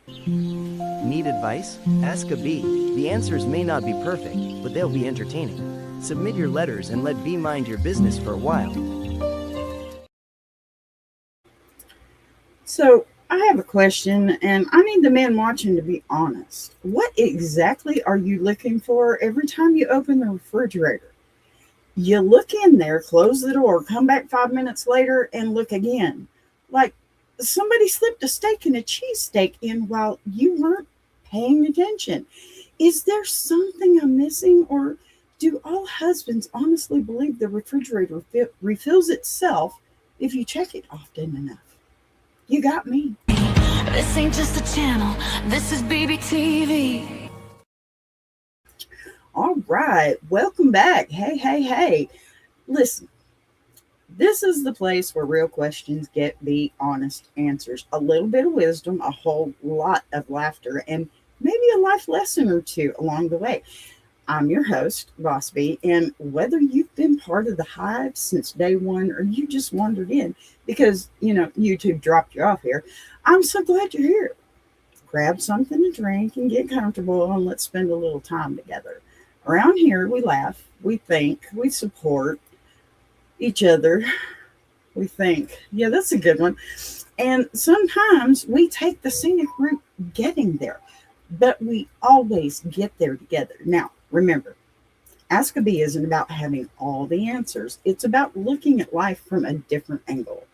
Need advice? Ask a bee. The answers may not be perfect, but they'll be entertaining. Submit your letters and let bee mind your business for a while. So I have a question, and I need the men watching to be honest. What exactly are you looking for every time you open the refrigerator? You look in there, close the door, come back 5 minutes later, and look again. Like somebody slipped a steak and a cheesesteak in while you weren't paying attention. Is there something I'm missing, or do all husbands honestly believe the refrigerator refills itself if you check it often enough? You got me. This ain't just a channel, this is BBTV. All right, welcome back. Hey, hey, hey. Listen, this is the place where real questions get the honest answers. A little bit of wisdom, a whole lot of laughter, and maybe a life lesson or two along the way. I'm your host, Boss B, and whether you've been part of the hive since day one or you just wandered in because, YouTube dropped you off here, I'm so glad you're here. Grab something to drink and get comfortable, and let's spend a little time together. Around here, we laugh, we think, we support each other. We think, yeah, that's a good one. And sometimes we take the scenic route getting there, but we always get there together. Now, remember, Ask a Bee isn't about having all the answers. It's about looking at life from a different angle,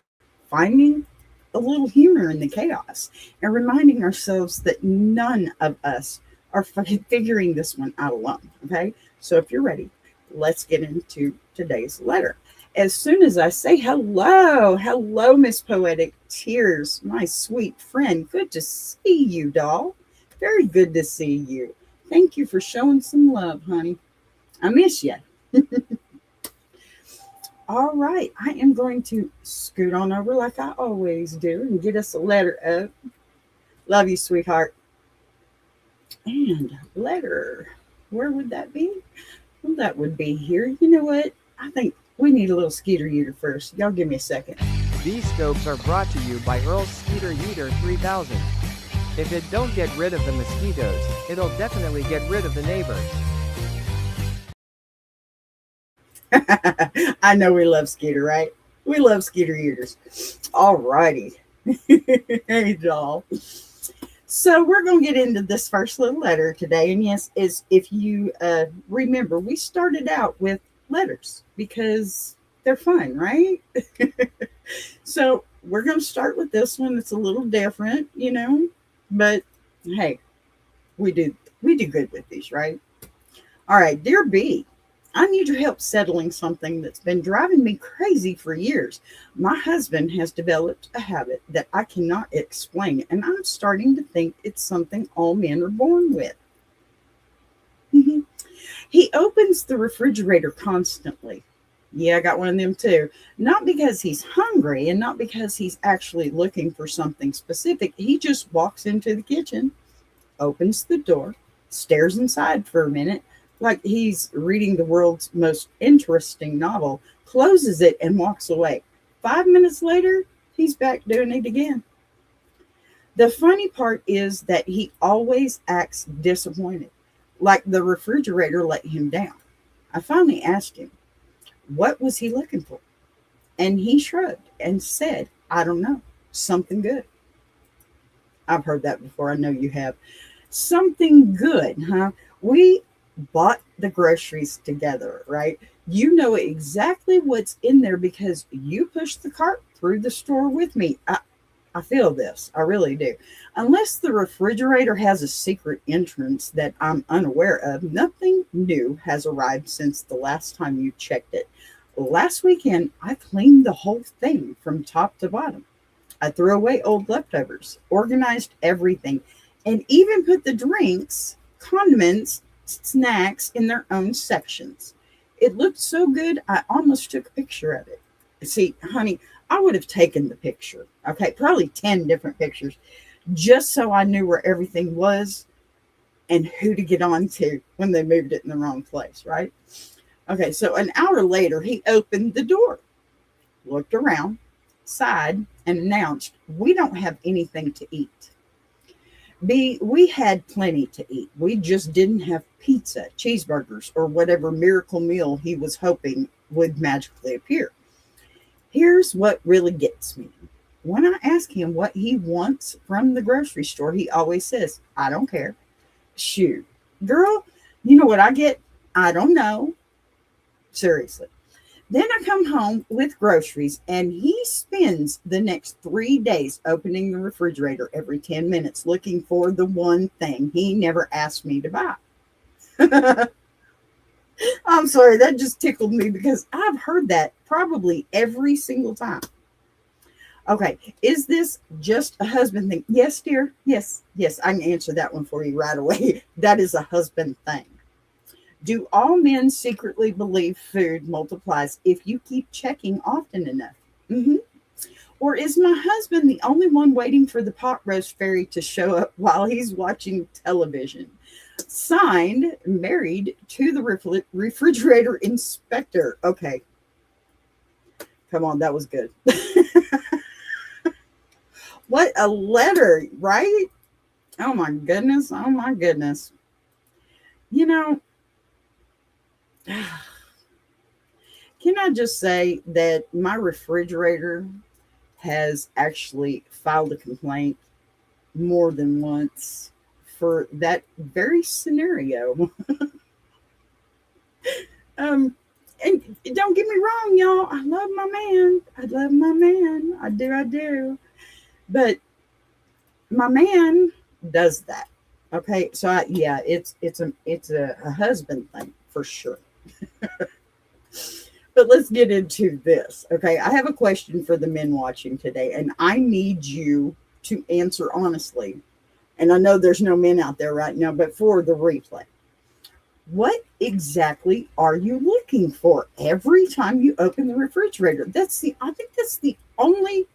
finding a little humor in the chaos, and reminding ourselves that none of us are figuring this one out alone. Okay, so if you're ready, let's get into today's letter. As soon as I say hello, Miss Poetic Tears, my sweet friend, good to see you, doll. Very good to see you. Thank you for showing some love, honey. I miss you. All right, I am going to scoot on over like I always do and get us a letter up. Love you, sweetheart. And letter, where would that be? Well, that would be here. You know what? I think we need a little Skeeter Uter first. Y'all give me a second. These scopes are brought to you by Earl's Skeeter Uter 3000. If it don't get rid of the mosquitoes, it'll definitely get rid of the neighbors. I know we love Skeeter, right? We love Skeeter Uters. All righty. Hey, doll. So we're going to get into this first little letter today. And yes, is if you remember, we started out with letters because they're fun, right? So we're going to start with this one. It's a little different, but hey, we do good with these, right? All right, dear B, I need your help settling something that's been driving me crazy for years. My husband has developed a habit that I cannot explain, and I'm starting to think it's something all men are born with. He opens the refrigerator constantly. Yeah, I got one of them too. Not because he's hungry and not because he's actually looking for something specific. He just walks into the kitchen, opens the door, stares inside for a minute, like he's reading the world's most interesting novel, closes it, and walks away. 5 minutes later, he's back doing it again. The funny part is that he always acts disappointed, like the refrigerator let him down. I finally asked him, what was he looking for? And he shrugged and said, I don't know, something good. I've heard that before. I know you have. Something good, huh? We bought the groceries together, right? You know exactly what's in there because you pushed the cart through the store with me. I feel this. I really do. Unless the refrigerator has a secret entrance that I'm unaware of, nothing new has arrived since the last time you checked it. Last weekend, I cleaned the whole thing from top to bottom. I threw away old leftovers, organized everything, and even put the drinks, condiments, snacks in their own sections. It looked so good, I almost took a picture of it. See, honey, I would have taken the picture, okay, probably 10 different pictures, just so I knew where everything was and who to get on to when they moved it in the wrong place, right? Okay, so an hour later, he opened the door, looked around, sighed, and announced, we don't have anything to eat. B, we had plenty to eat. We just didn't have pizza, cheeseburgers, or whatever miracle meal he was hoping would magically appear. Here's what really gets me. When I ask him what he wants from the grocery store, he always says, I don't care. Shoot, girl, you know what I get? I don't know. Seriously. Then I come home with groceries and he spends the next 3 days opening the refrigerator every 10 minutes looking for the one thing he never asked me to buy. I'm sorry, that just tickled me because I've heard that probably every single time. Okay, is this just a husband thing? Yes, dear. Yes, I can answer that one for you right away. That is a husband thing. Do all men secretly believe food multiplies if you keep checking often enough? Mm-hmm. Or is my husband the only one waiting for the pot roast fairy to show up while he's watching television? Signed, married to the refrigerator inspector. Okay. Come on, that was good. What a letter, right? Oh my goodness. Oh my goodness. You know, can I just say that my refrigerator has actually filed a complaint more than once for that very scenario. And don't get me wrong, y'all. I love my man. I do. But my man does that. Okay, so it's a husband thing for sure. But let's get into this. Okay, I have a question for the men watching today, and I need you to answer honestly. And I know there's no men out there right now, but for the replay, what exactly are you looking for every time you open the refrigerator? I think that's the only,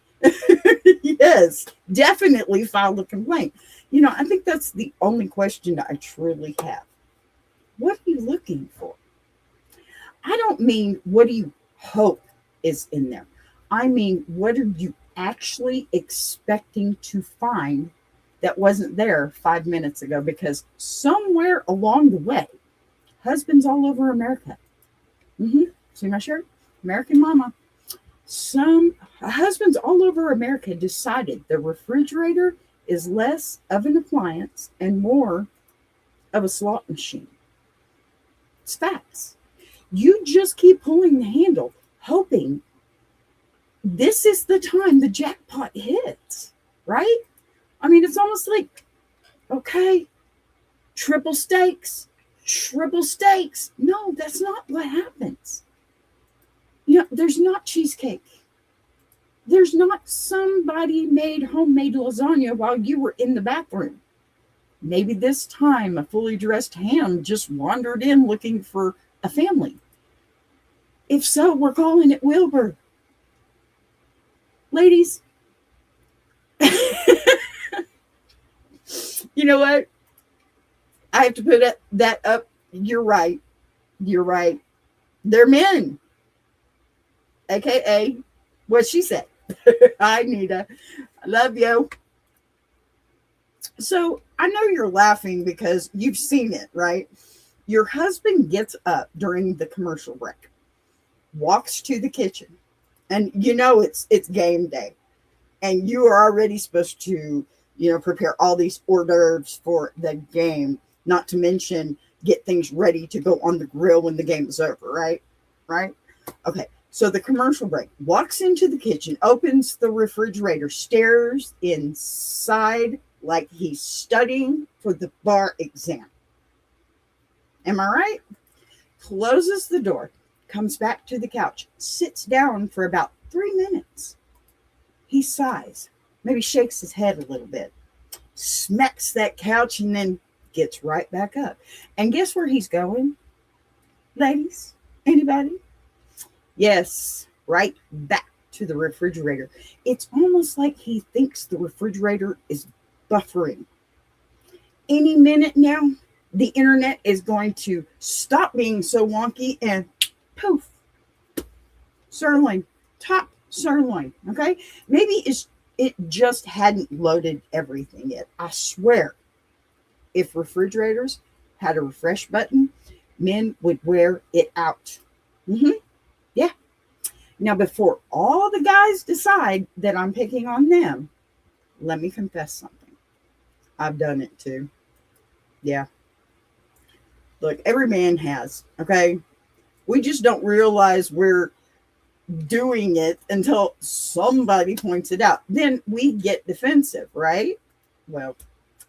yes, definitely filed a complaint. I think that's the only question I truly have. What are you looking for? I don't mean what do you hope is in there. I mean, what are you actually expecting to find that wasn't there 5 minutes ago? Because somewhere along the way, husbands all over America. See my shirt? American Mama. Some husbands all over America decided the refrigerator is less of an appliance and more of a slot machine. It's facts. You just keep pulling the handle, hoping this is the time the jackpot hits, right? I mean, it's almost like, okay, triple stakes. No, that's not what happens. There's not cheesecake. There's not somebody made homemade lasagna while you were in the bathroom. Maybe this time a fully dressed ham just wandered in looking for a family. If so, we're calling it Wilbur. Ladies, you know what? I have to put that up. You're right. They're men. AKA what she said. Hi, Nita. I love you. So I know you're laughing because you've seen it, right? Your husband gets up during the commercial break, walks to the kitchen, and it's game day. And you are already supposed to, prepare all these hors d'oeuvres for the game, not to mention get things ready to go on the grill when the game is over, right? Right? Okay. So the commercial break, walks into the kitchen, opens the refrigerator, stares inside like he's studying for the bar exam. Am I right? Closes the door, comes back to the couch, sits down for about 3 minutes. He sighs, maybe shakes his head a little bit, smacks that couch, and then gets right back up. And guess where he's going? Ladies, anybody? Yes, right back to the refrigerator. It's almost like he thinks the refrigerator is buffering. Any minute now, the internet is going to stop being so wonky and poof, sirloin, top sirloin, okay? Maybe it's It just hadn't loaded everything yet. I swear, if refrigerators had a refresh button, men would wear it out. hmm Yeah. Now, before all the guys decide that I'm picking on them, let me confess something. I've done it too. Yeah. Look, every man has, okay? We just don't realize we're doing it until somebody points it out. Then we get defensive, right? Well,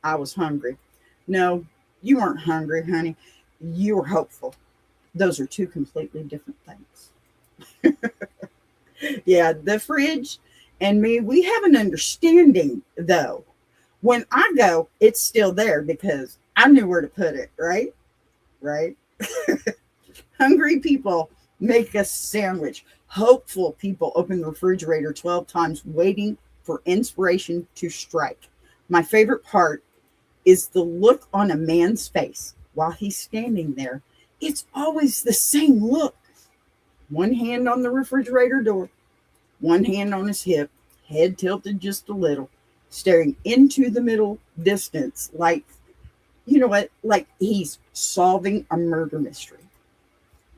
I was hungry. No, you weren't hungry, honey. You were hopeful. Those are two completely different things. Yeah, the fridge and me, we have an understanding though. When I go, it's still there because I knew where to put it, right? Right? Hungry people make a sandwich. Hopeful people open the refrigerator 12 times, waiting for inspiration to strike. My favorite part is the look on a man's face while he's standing there. It's always the same look. One hand on the refrigerator door, one hand on his hip, head tilted just a little, staring into the middle distance like, you know what, like he's solving a murder mystery.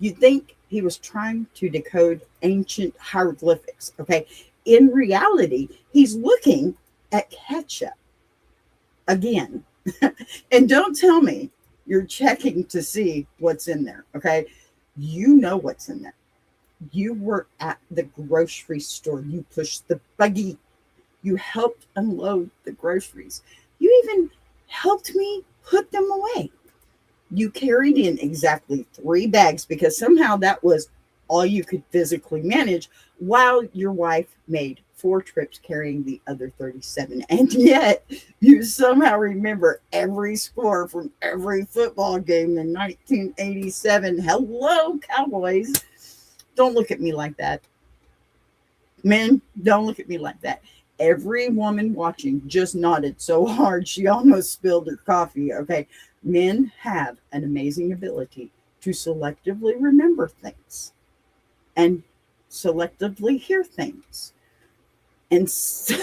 You'd think he was trying to decode ancient hieroglyphics, okay? In reality, he's looking at ketchup again. And don't tell me you're checking to see what's in there, okay? You know what's in there. You were at the grocery store. You pushed the buggy. You helped unload the groceries. You even helped me put them away. You carried in exactly 3 bags because somehow that was all you could physically manage, while your wife made 4 trips carrying the other 37. And yet you somehow remember every score from every football game in 1987. Hello, Cowboys. Don't look at me like that. Men, don't look at me like that. Every woman watching just nodded so hard she almost spilled her coffee. Okay. Men have an amazing ability to selectively remember things and selectively hear things. And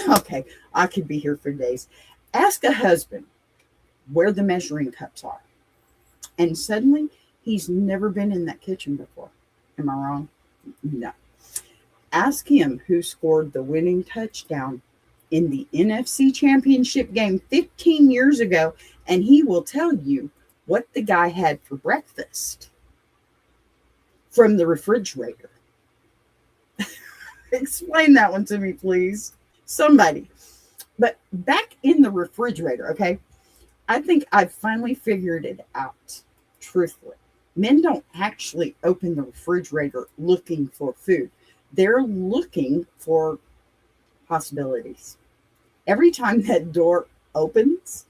okay, I could be here for days. Ask a husband where the measuring cups are, and suddenly he's never been in that kitchen before. Am I wrong? No. Ask him who scored the winning touchdown in the NFC Championship game 15 years ago, and he will tell you what the guy had for breakfast from the refrigerator. Explain that one to me, please. Somebody. But back in the refrigerator, okay? I think I've finally figured it out, truthfully. Men don't actually open the refrigerator looking for food. They're looking for possibilities. Every time that door opens,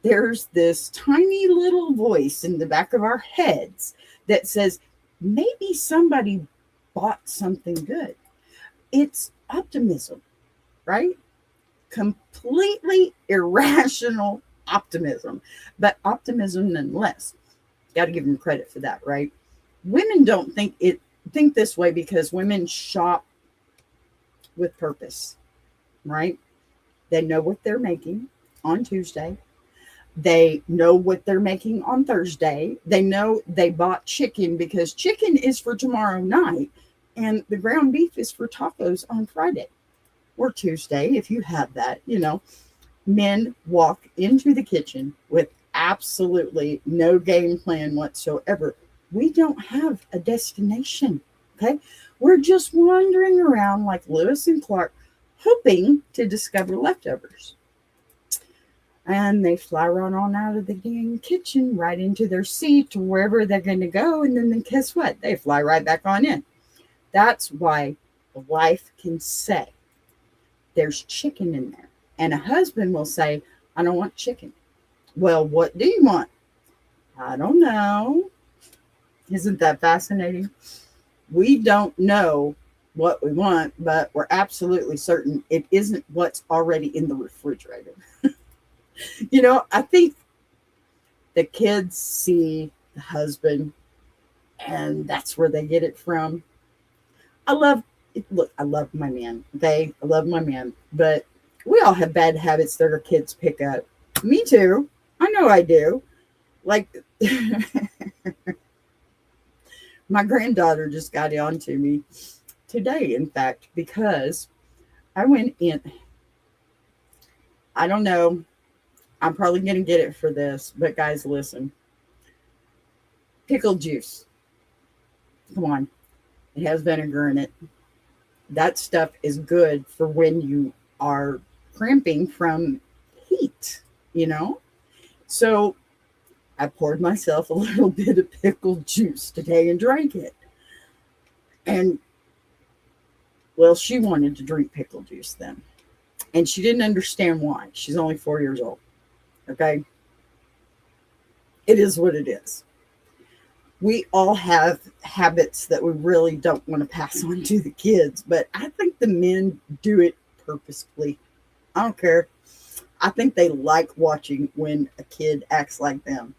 there's this tiny little voice in the back of our heads that says, maybe somebody bought something good. It's optimism, right? Completely irrational optimism, but optimism nonetheless. Got to give them credit for that, right? Women don't think this way because women shop with purpose, right? They know what they're making on Tuesday. They know what they're making on Thursday. They know they bought chicken because chicken is for tomorrow night and the ground beef is for tacos on Friday or Tuesday, if you have that, you know. Men walk into the kitchen with absolutely no game plan whatsoever. We don't have a destination, okay? We're just wandering around like Lewis and Clark, hoping to discover leftovers. And they fly right on out of the dang kitchen, right into their seat to wherever they're going to go. And then guess what? They fly right back on in. That's why the wife can say, there's chicken in there. And a husband will say, I don't want chicken. Well, what do you want? I don't know. Isn't that fascinating? We don't know what we want, but we're absolutely certain it isn't what's already in the refrigerator. You know, I think the kids see the husband and that's where they get it from. I love my man. Okay. I love my man, but We all have bad habits that our kids pick up. Me too. I know I do. Like, my granddaughter just got on to me today, in fact, because I went in. I don't know. I'm probably going to get it for this, but guys, listen. Pickle juice. Come on. It has vinegar in it. That stuff is good for when you are cramping from heat, you know? So I poured myself a little bit of pickle juice today and drank it. And, well, she wanted to drink pickle juice then. And she didn't understand why. She's only 4 years old. Okay? It is what it is. We all have habits that we really don't want to pass on to the kids, but I think the men do it purposefully. I don't care. I think they like watching when a kid acts like them.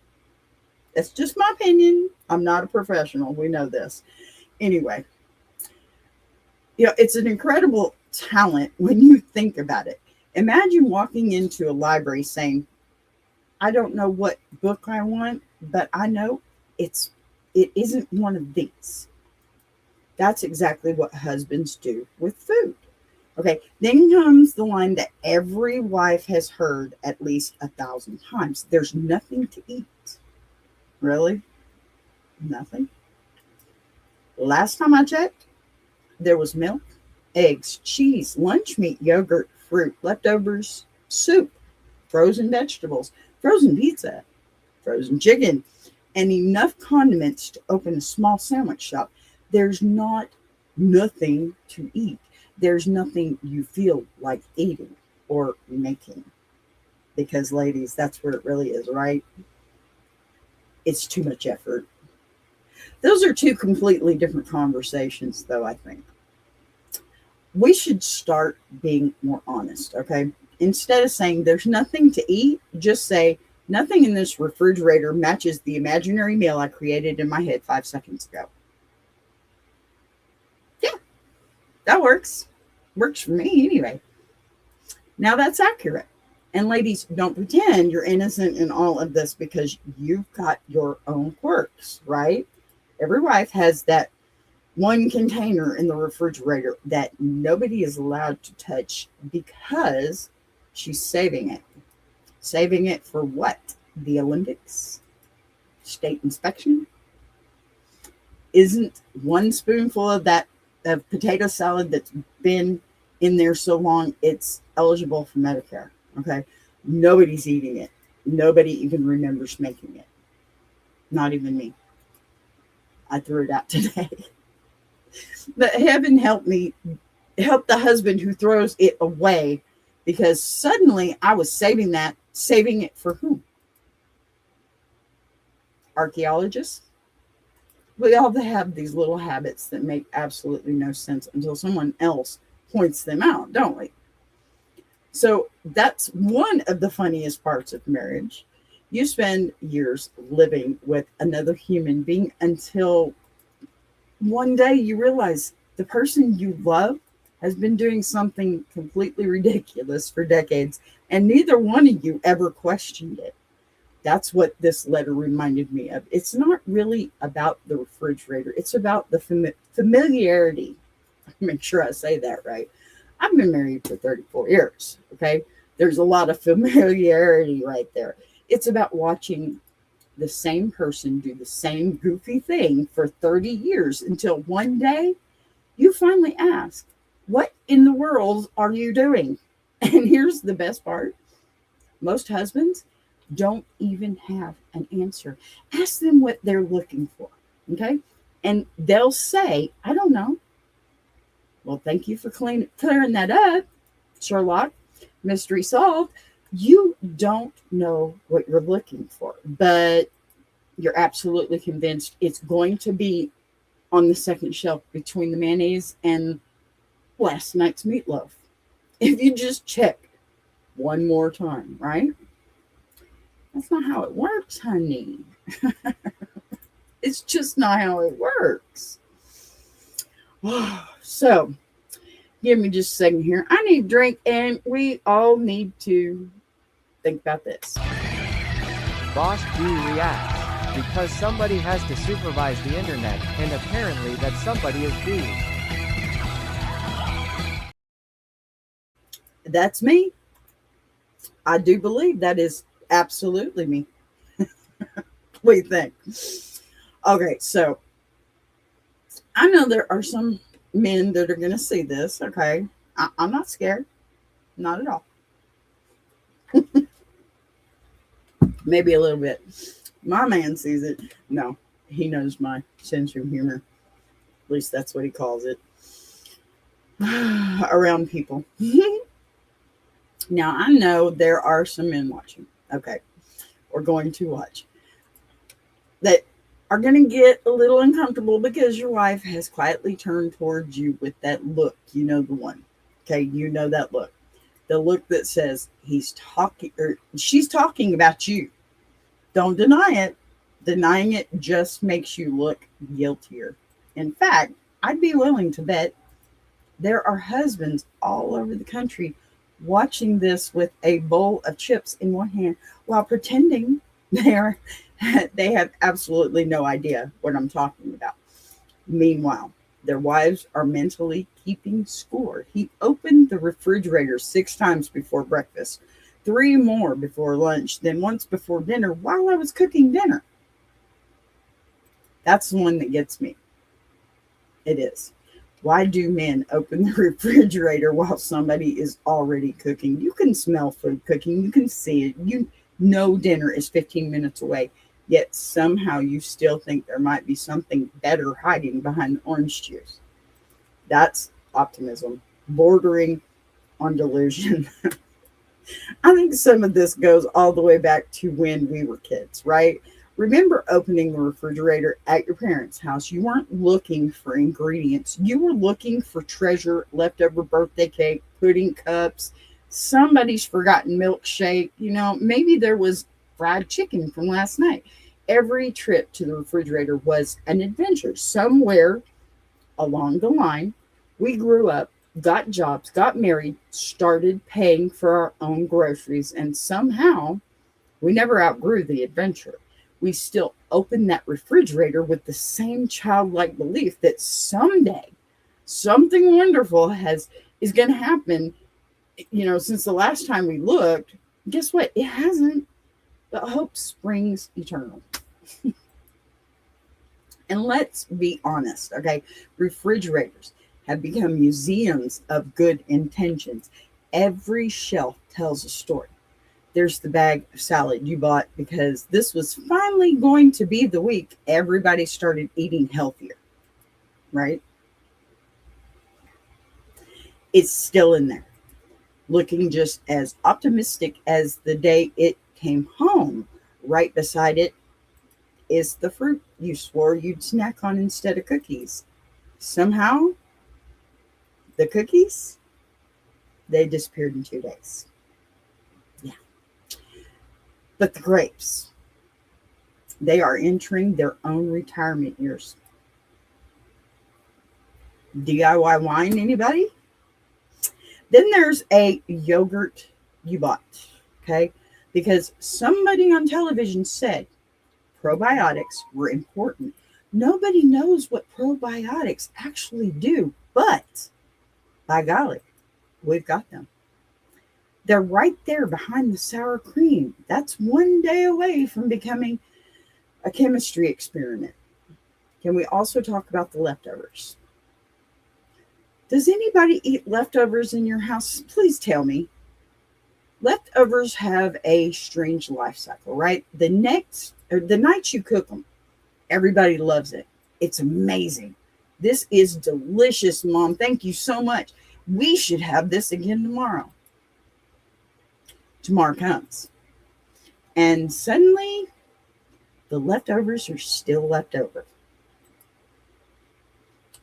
That's just my opinion. I'm not a professional. We know this. Anyway, it's an incredible talent when you think about it. Imagine walking into a library saying, I don't know what book I want, but I know it isn't one of these. That's exactly what husbands do with food. Okay, then comes the line that every wife has heard at least 1,000 times. There's nothing to eat. Really? Nothing? Last time I checked, there was milk, eggs, cheese, lunch meat, yogurt, fruit, leftovers, soup, frozen vegetables, frozen pizza, frozen chicken, and enough condiments to open a small sandwich shop. There's nothing to eat. There's nothing you feel like eating or making. Because, ladies, that's where it really is, right? It's too much effort. Those are two completely different conversations, though, I think. We should start being more honest, okay? Instead of saying there's nothing to eat, just say nothing in this refrigerator matches the imaginary meal I created in my head 5 seconds ago. Yeah, that works. Works for me anyway. Now that's accurate. And ladies, don't pretend you're innocent in all of this because you've got your own quirks, right? Every wife has that one container in the refrigerator that nobody is allowed to touch because she's saving it. Saving it for what? The Olympics? State inspection? Isn't one spoonful of that of potato salad that's been in there so long, it's eligible for Medicare? Okay. Nobody's eating it. Nobody even remembers making it. Not even me. I threw it out today. But heaven help me, help the husband who throws it away, because suddenly I was saving it for who? Archaeologists? We all have these little habits that make absolutely no sense until someone else points them out, don't we? So that's one of the funniest parts of marriage. You spend years living with another human being until one day you realize the person you love has been doing something completely ridiculous for decades, and neither one of you ever questioned it. That's what this letter reminded me of. It's not really about the refrigerator. It's about the familiarity. Make sure I say that right. I've been married for 34 years, okay? There's a lot of familiarity right there. It's about watching the same person do the same goofy thing for 30 years until one day you finally ask, what in the world are you doing? And here's the best part. Most husbands don't even have an answer. Ask them what they're looking for, okay? And they'll say, I don't know. Well, thank you for clearing that up, Sherlock. Mystery solved. You don't know what you're looking for, but you're absolutely convinced it's going to be on the second shelf between the mayonnaise and last night's meatloaf. If you just check one more time, right? That's not how it works, honey. It's just not how it works. So, Give me just a second here. I need a drink, and we all need to think about this. Boss B reacts because somebody has to supervise the internet, and apparently that somebody is B. That's me. I do believe that is absolutely me. What do you think? Okay, so I know there are some men that are going to see this. Okay, I'm not scared, not at all. Maybe a little bit. My man sees it. No, he knows my sense of humor. At least that's what he calls it around people. Now, I know there are some men watching, okay, or going to watch, that are going to get a little uncomfortable because your wife has quietly turned towards you with that look. You know the one, okay? You know that look. The look that says he's talking or she's talking about you. Don't deny it. Denying it just makes you look guiltier. In fact, I'd be willing to bet there are husbands all over the country watching this with a bowl of chips in one hand while pretending they have absolutely no idea what I'm talking about. Meanwhile, their wives are mentally keeping score. He opened the refrigerator 6 times before breakfast, 3 more before lunch, then once before dinner while I was cooking dinner. That's the one that gets me. It is. Why do men open the refrigerator while somebody is already cooking? You can smell food cooking. You can see it. You know dinner is 15 minutes away. Yet somehow you still think there might be something better hiding behind the orange juice. That's optimism, bordering on delusion. I think some of this goes all the way back to when we were kids, right? Remember opening the refrigerator at your parents' house. You weren't looking for ingredients. You were looking for treasure, leftover birthday cake, pudding cups, somebody's forgotten milkshake. Maybe there was fried chicken from last night. Every trip to the refrigerator was an adventure. Somewhere along the line, we grew up, got jobs, got married, started paying for our own groceries, and somehow we never outgrew the adventure. We still open that refrigerator with the same childlike belief that someday something wonderful is going to happen. Since the last time we looked, guess what? It hasn't. But hope springs eternal. And let's be honest, okay? Refrigerators have become museums of good intentions. Every shelf tells a story. There's the bag of salad you bought because this was finally going to be the week everybody started eating healthier, right? It's still in there, looking just as optimistic as the day it came home. Right beside it is the fruit you swore you'd snack on instead of cookies. Somehow, the cookies, they disappeared in 2 days. But the grapes, they are entering their own retirement years. DIY wine, anybody? Then there's a yogurt you bought, okay? Because somebody on television said probiotics were important. Nobody knows what probiotics actually do, but by golly, we've got them. They're right there behind the sour cream. That's 1 day away from becoming a chemistry experiment. Can we also talk about the leftovers? Does anybody eat leftovers in your house? Please tell me. Leftovers have a strange life cycle, right? The night you cook them, everybody loves it. It's amazing. This is delicious, Mom. Thank you so much. We should have this again tomorrow. Tomorrow comes. And suddenly, the leftovers are still left over.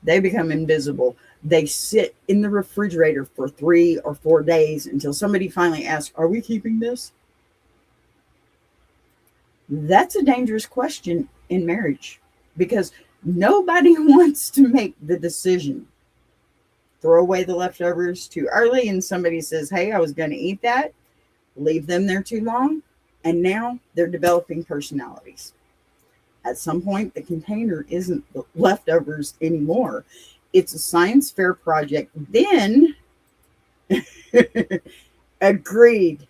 They become invisible. They sit in the refrigerator for 3 or 4 days until somebody finally asks, are we keeping this? That's a dangerous question in marriage because nobody wants to make the decision. throw away the leftovers too early and somebody says, hey, I was going to eat that, leave them there too long, and now they're developing personalities. At some point, the container isn't the leftovers anymore. It's a science fair project. Then, agreed.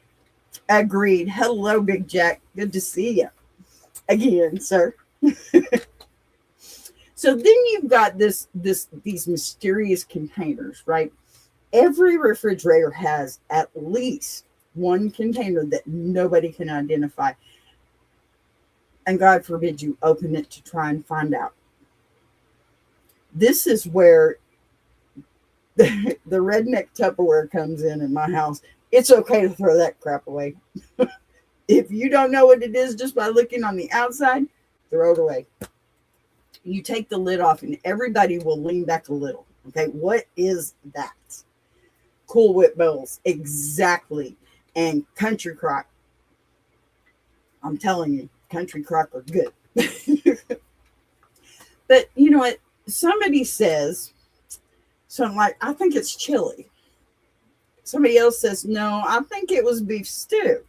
Hello, Big Jack. Good to see you again, sir. So then you've got these mysterious containers, right? Every refrigerator has at least one container that nobody can identify. And God forbid you open it to try and find out. This is where the redneck Tupperware comes in my house. It's okay to throw that crap away. If you don't know what it is just by looking on the outside, throw it away. You take the lid off and everybody will lean back a little. Okay, what is that? Cool Whip bowls. Exactly. And Country Crock. I'm telling you, Country Crock are good. But you know what? Somebody says something like, I think it's chili. Somebody else says, no, I think it was beef stew.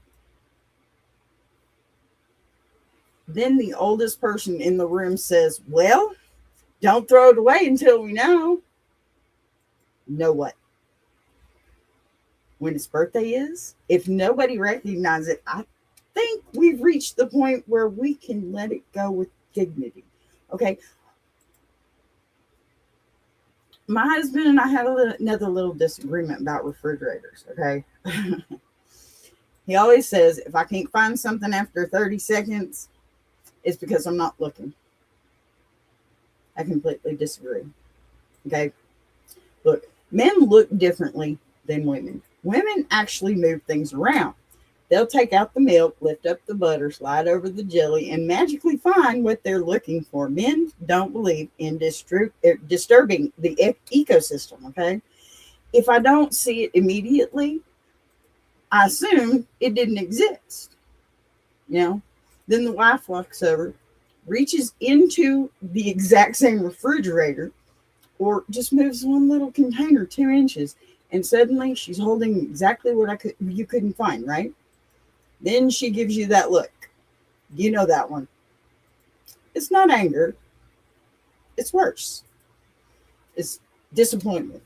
Then the oldest person in the room says, well, don't throw it away until we know. Know what? When its birthday is, if nobody recognizes it, I think we've reached the point where we can let it go with dignity. Okay. My husband and I had another little disagreement about refrigerators. Okay. He always says, if I can't find something after 30 seconds, it's because I'm not looking. I completely disagree. Okay. Look, men look differently than women. Women actually move things around. They'll take out the milk, lift up the butter, slide over the jelly, and magically find what they're looking for. Men don't believe in disturbing the ecosystem, okay? If I don't see it immediately, I assume it didn't exist. You know? Then the wife walks over, reaches into the exact same refrigerator, or just moves one little container 2 inches, and suddenly she's holding exactly what you couldn't find, right? Then she gives you that look. You know that one. It's not anger. It's worse. It's disappointment.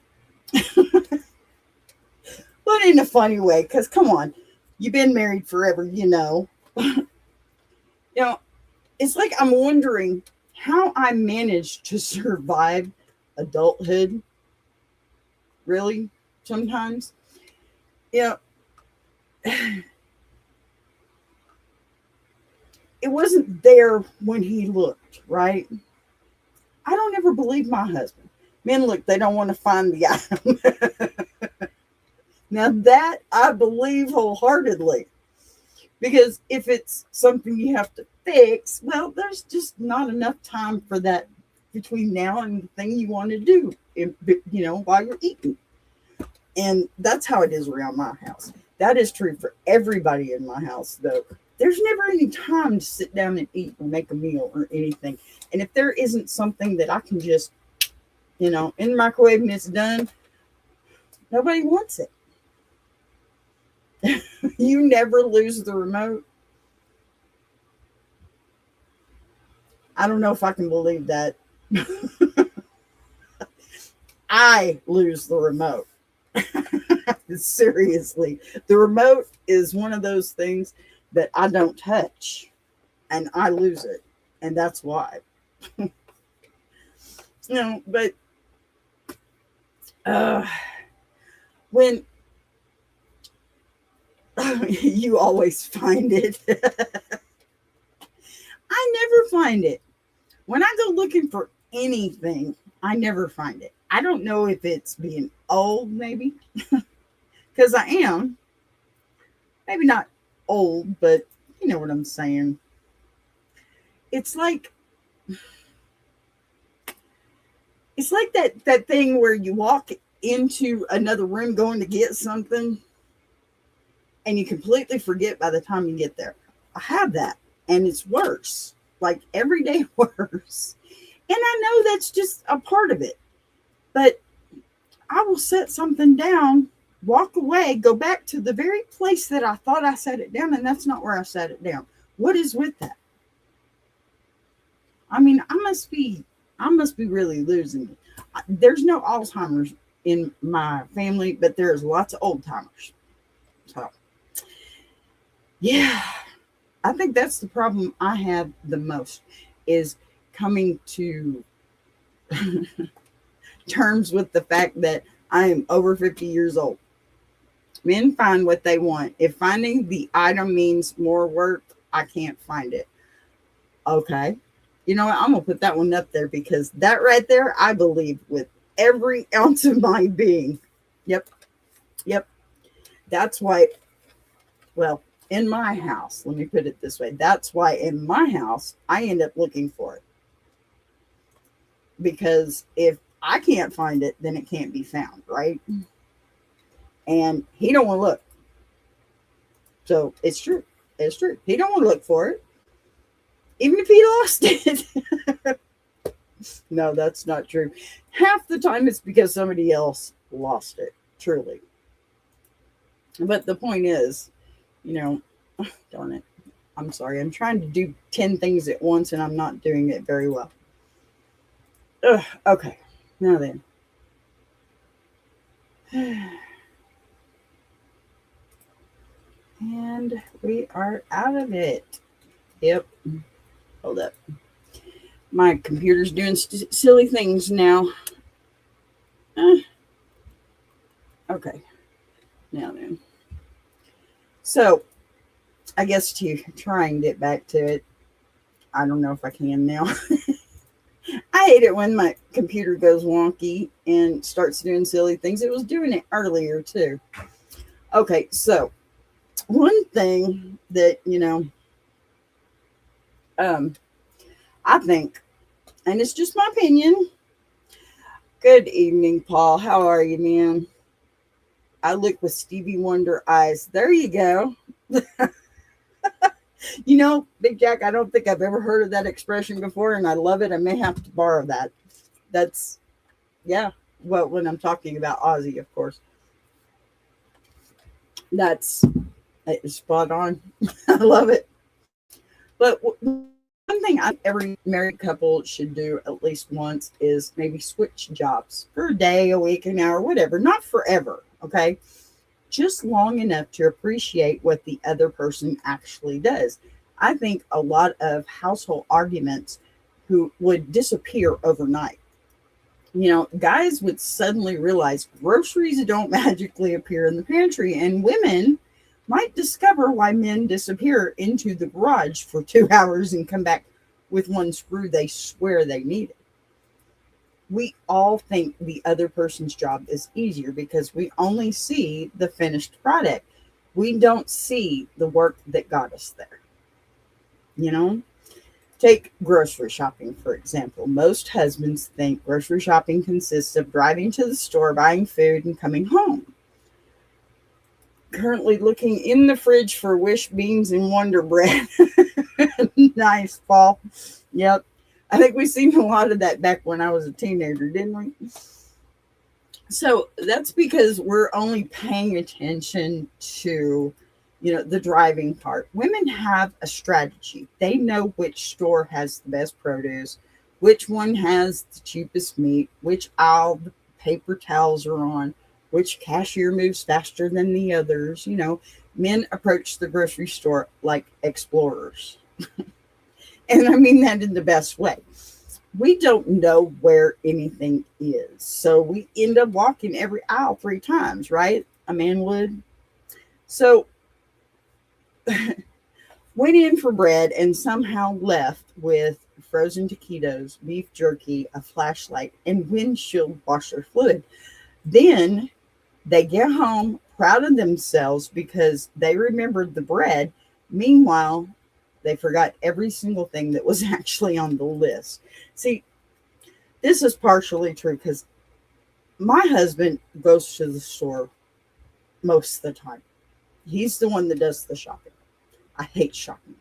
But in a funny way, because come on, you've been married forever, you know. You know, it's like I'm wondering how I managed to survive adulthood. Really, sometimes. You know, it wasn't there when he looked, right? I don't ever believe my husband. Men look, they don't want to find the item. Now that I believe wholeheartedly. Because if it's something you have to fix, well, there's just not enough time for that between now and the thing you want to do, while you're eating. And that's how it is around my house. That is true for everybody in my house, though. There's never any time to sit down and eat or make a meal or anything. And if there isn't something that I can just, in the microwave and it's done, nobody wants it. You never lose the remote. I don't know if I can believe that. I lose the remote. Seriously. The remote is one of those things that I don't touch. And I lose it. And that's why. But when you always find it. I never find it. When I go looking for anything, I never find it. I don't know if it's being old, maybe. Because I am. Maybe not old, but you know what I'm saying. It's like that thing where you walk into another room going to get something and you completely forget by the time you get there. I have that, and it's worse, like every day worse. And I know that's just a part of it. But I will set something down, walk away, go back to the very place that I thought I set it down, and that's not where I set it down. What is with that? I mean, I must be really losing it. There's no Alzheimer's in my family, but there's lots of old timers. So, yeah, I think that's the problem I have the most is coming to terms with the fact that I am over 50 years old. Men find what they want. If finding the item means more work, I can't find it. Okay. You know what? I'm going to put that one up there because that right there, I believe with every ounce of my being. Yep. Yep. That's why, well, in my house, let me put it this way. That's why in my house, I end up looking for it. Because if I can't find it, then it can't be found, right? And he don't want to look. So it's true. It's true. He don't want to look for it. Even if he lost it. No, that's not true. Half the time it's because somebody else lost it. Truly. But the point is, darn it. I'm sorry. I'm trying to do 10 things at once and I'm not doing it very well. Okay. Now then. And we are out of it. Yep. Hold up. My computer's doing silly things now. Okay. Now then. So, I guess to try and get back to it. I don't know if I can now. I hate it when my computer goes wonky and starts doing silly things. It was doing it earlier too. Okay, so one thing that, I think, and it's just my opinion. Good evening, Paul. How are you, man? I look with Stevie Wonder eyes. There you go. Big Jack, I don't think I've ever heard of that expression before, and I love it. I may have to borrow that. That's, yeah. Well, when I'm talking about Ozzy, of course. That's spot on. I love it. But one thing every married couple should do at least once is maybe switch jobs for a day, a week, an hour, whatever. Not forever, okay? Just long enough to appreciate what the other person actually does. I think a lot of household arguments who would disappear overnight. Guys would suddenly realize groceries don't magically appear in the pantry, and women might discover why men disappear into the garage for 2 hours and come back with one screw they swear they needed. We all think the other person's job is easier because we only see the finished product. We don't see the work that got us there. Take grocery shopping, for example. Most husbands think grocery shopping consists of driving to the store, buying food, and coming home. Currently looking in the fridge for Wish beans and Wonder Bread. Nice, Paul. Yep. I think we seen a lot of that back when I was a teenager, didn't we? So that's because we're only paying attention to, the driving part. Women have a strategy. They know which store has the best produce, which one has the cheapest meat, which aisle the paper towels are on, which cashier moves faster than the others. Men approach the grocery store like explorers. And I mean that in the best way. We don't know where anything is. So we end up walking every aisle 3 times, right? A man would. So went in for bread and somehow left with frozen taquitos, beef jerky, a flashlight, and windshield washer fluid. Then they get home proud of themselves because they remembered the bread. Meanwhile, they forgot every single thing that was actually on the list. See, this is partially true because my husband goes to the store most of the time. He's the one that does the shopping. I hate shopping.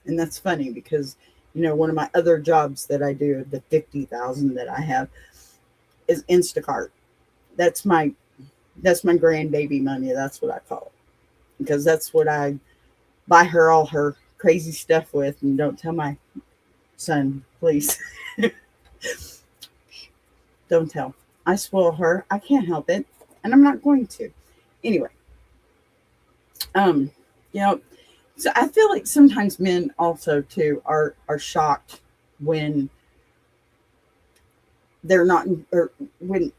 And that's funny because, one of my other jobs that I do, the 50,000 that I have, is Instacart. That's my grandbaby money. That's what I call it, because that's what I buy her all her crazy stuff with. And don't tell my son, please. Don't tell. I spoil her. I can't help it, and I'm not going to. Anyway, um, you know, so I feel like sometimes men also too are shocked when they're not, or when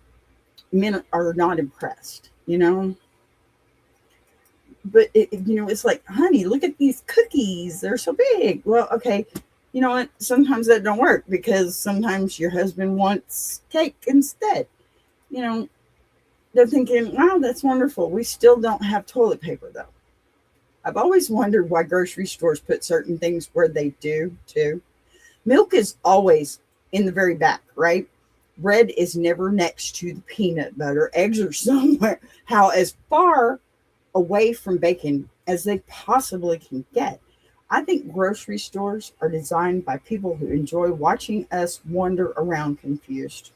men are not impressed, but it's like, honey, look at these cookies, they're so big. Well, okay, you know what, sometimes that don't work, because sometimes your husband wants cake instead. They're thinking, wow, that's wonderful, we still don't have toilet paper though. I've always wondered why grocery stores put certain things where they do too. Milk is always in the very back, right? Bread is never next to the peanut butter. Eggs are somewhere, as far away from bacon as they possibly can get. I think grocery stores are designed by people who enjoy watching us wander around confused.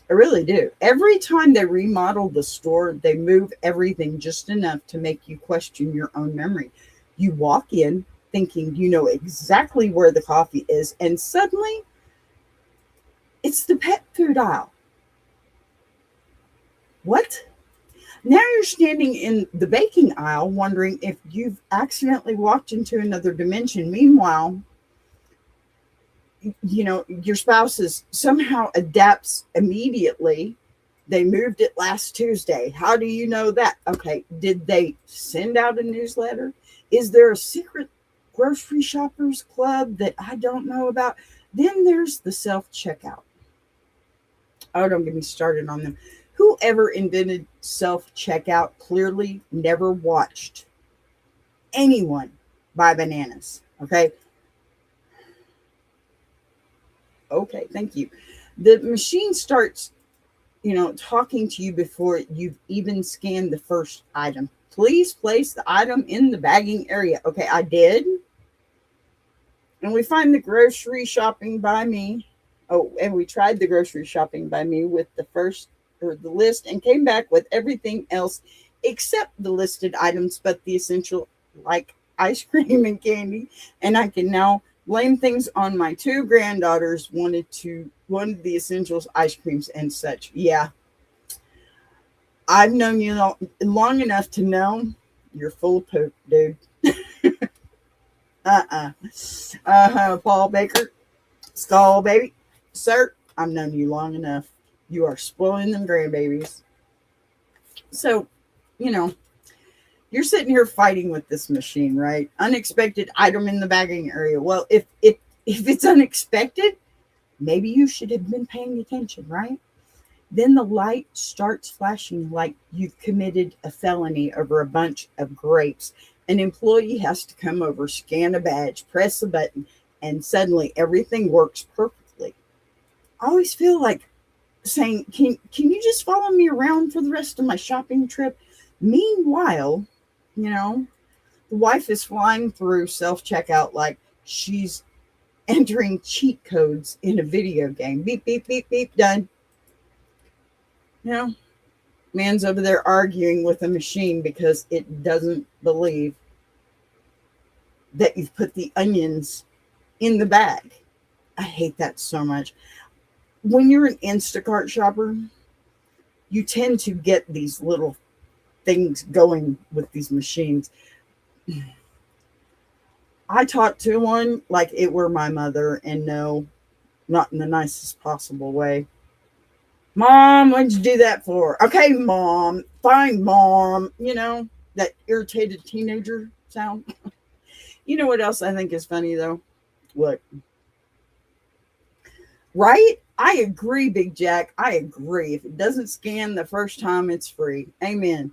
I really do. Every time they remodel the store, they move everything just enough to make you question your own memory. You walk in thinking you know exactly where the coffee is, and suddenly it's the pet food aisle. What? Now you're standing in the baking aisle wondering if you've accidentally walked into another dimension. Meanwhile, your spouse somehow adapts immediately. They moved it last Tuesday. How do you know that? Okay, did they send out a newsletter? Is there a secret grocery shoppers club that I don't know about? Then there's the self-checkout. Oh, don't get me started on them. Whoever invented self-checkout clearly never watched anyone buy bananas. Okay, thank you. The machine starts, talking to you before you've even scanned the first item. Please place the item in the bagging area. Okay, I did. And we find the grocery shopping by me. Oh, and we tried the grocery shopping by me with the list, and came back with everything else except the listed items, but the essential, like ice cream and candy. And I can now blame things on my two granddaughters wanted the essentials, ice creams and such. Yeah. I've known you long enough to know you're full of poop, dude. Paul Baker, Skull baby. Sir, I've known you long enough. You are spoiling them grandbabies. So, you're sitting here fighting with this machine, right? Unexpected item in the bagging area. Well, if it's unexpected, maybe you should have been paying attention, right? Then the light starts flashing like you've committed a felony over a bunch of grapes. An employee has to come over, scan a badge, press a button, and suddenly everything works perfectly. I always feel like saying, can you just follow me around for the rest of my shopping trip? Meanwhile, the wife is flying through self-checkout like she's entering cheat codes in a video game. Beep, beep, beep, beep, done. Man's over there arguing with a machine because it doesn't believe that you've put the onions in the bag. I hate that so much. When you're an Instacart shopper, you tend to get these little things going with these machines. I talk to one like it were my mother, and no, not in the nicest possible way. Mom, what'd you do that for? Okay, Mom. Fine, Mom. That irritated teenager sound. You know what else I think is funny, though? What? Right? I agree, Big Jack. I agree. If it doesn't scan the first time, it's free. Amen.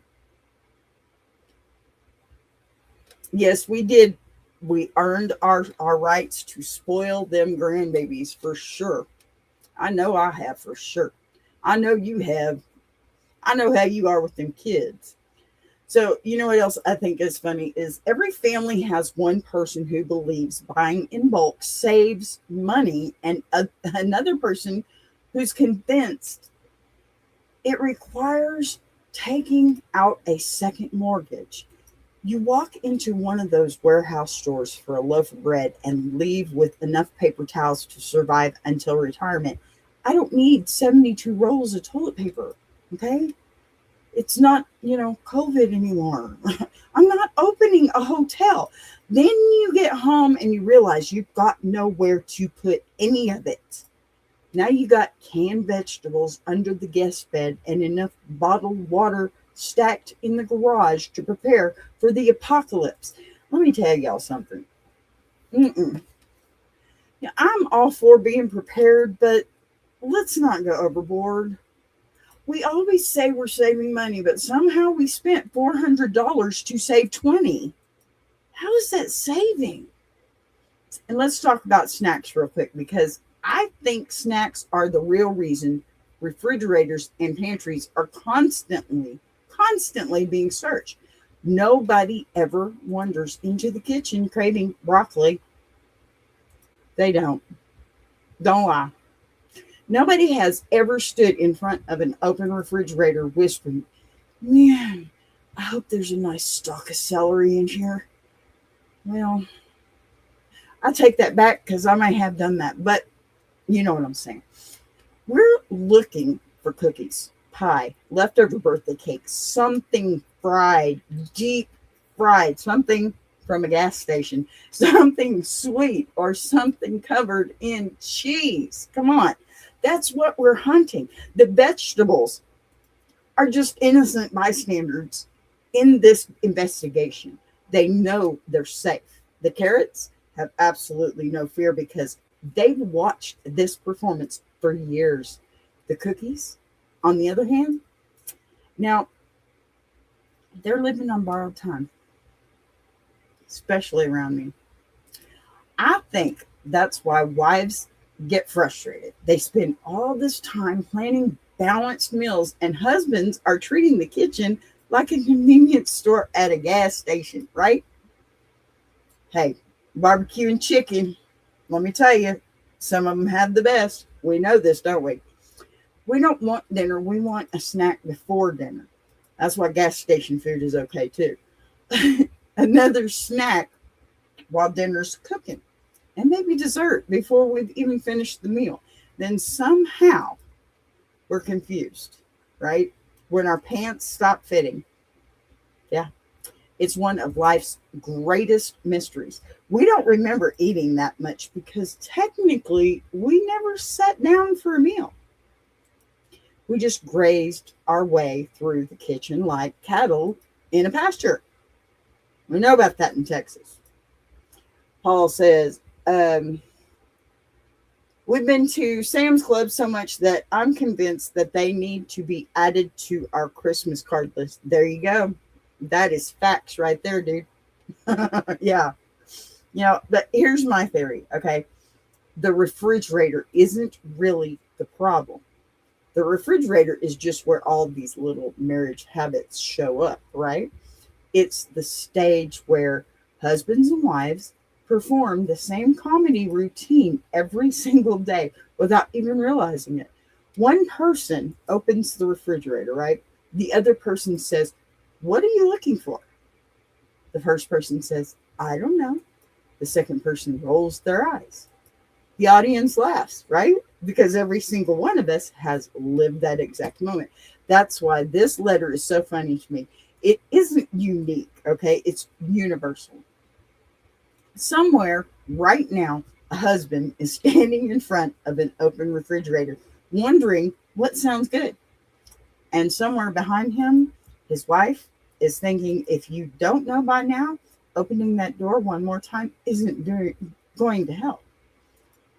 Yes, we did. We earned our rights to spoil them grandbabies for sure. I know I have for sure. I know you have. I know how you are with them kids. So, you know what else I think is funny is every family has one person who believes buying in bulk saves money, and another person who's convinced It requires taking out a second mortgage. You walk into one of those warehouse stores for a loaf of bread and leave with enough paper towels to survive until retirement. I don't need 72 rolls of toilet paper. Okay? It's not, COVID anymore. I'm not opening a hotel. Then you get home and you realize you've got nowhere to put any of it. Now you got canned vegetables under the guest bed and enough bottled water stacked in the garage to prepare for the apocalypse. Let me tell y'all something. Yeah, I'm all for being prepared, but let's not go overboard. We always say we're saving money, but somehow we spent $400 to save 20. How is that saving? And let's talk about snacks real quick, because I think snacks are the real reason refrigerators and pantries are constantly being searched. Nobody ever wanders into the kitchen craving broccoli. They don't. Don't lie. Nobody has ever stood in front of an open refrigerator whispering, "Man, I hope there's a nice stalk of celery in here." Well, I take that back because I might have done that, but you know what I'm saying. We're looking for cookies, pie, leftover birthday cake, something fried, deep fried, something from a gas station, something sweet, or something covered in cheese. Come on. That's what we're hunting. The vegetables are just innocent bystanders in this investigation. They know they're safe. The carrots have absolutely no fear because they've watched this performance for years. The cookies, on the other hand, now they're living on borrowed time, especially around me. I think that's why wives get frustrated. They spend all this time planning balanced meals, and husbands are treating the kitchen like a convenience store at a gas station, right? Hey, barbecue and chicken, let me tell you, some of them have the best. We know this, don't we? We don't want dinner. We want a snack before dinner. That's why gas station food is okay too. Another snack while dinner's cooking, and maybe dessert before we've even finished the meal. Then somehow we're confused, right? When our pants stop fitting. Yeah, it's one of life's greatest mysteries. We don't remember eating that much because technically we never sat down for a meal. We just grazed our way through the kitchen like cattle in a pasture. We know about that in Texas. Paul says, we've been to Sam's Club so much that I'm convinced that they need to be added to our Christmas card list. There you go. That is facts right there, dude. Yeah. But here's my theory, okay? The refrigerator isn't really the problem. The refrigerator is just where all these little marriage habits show up, right? It's the stage where husbands and wives perform the same comedy routine every single day without even realizing it. One person opens the refrigerator, right? The other person says, "What are you looking for?" The first person says, "I don't know." The second person rolls their eyes. The audience laughs, right? Because every single one of us has lived that exact moment. That's why this letter is so funny to me. It isn't unique, okay? It's universal. Somewhere right now, a husband is standing in front of an open refrigerator, wondering what sounds good. And somewhere behind him, his wife is thinking, if you don't know by now, opening that door one more time isn't going to help.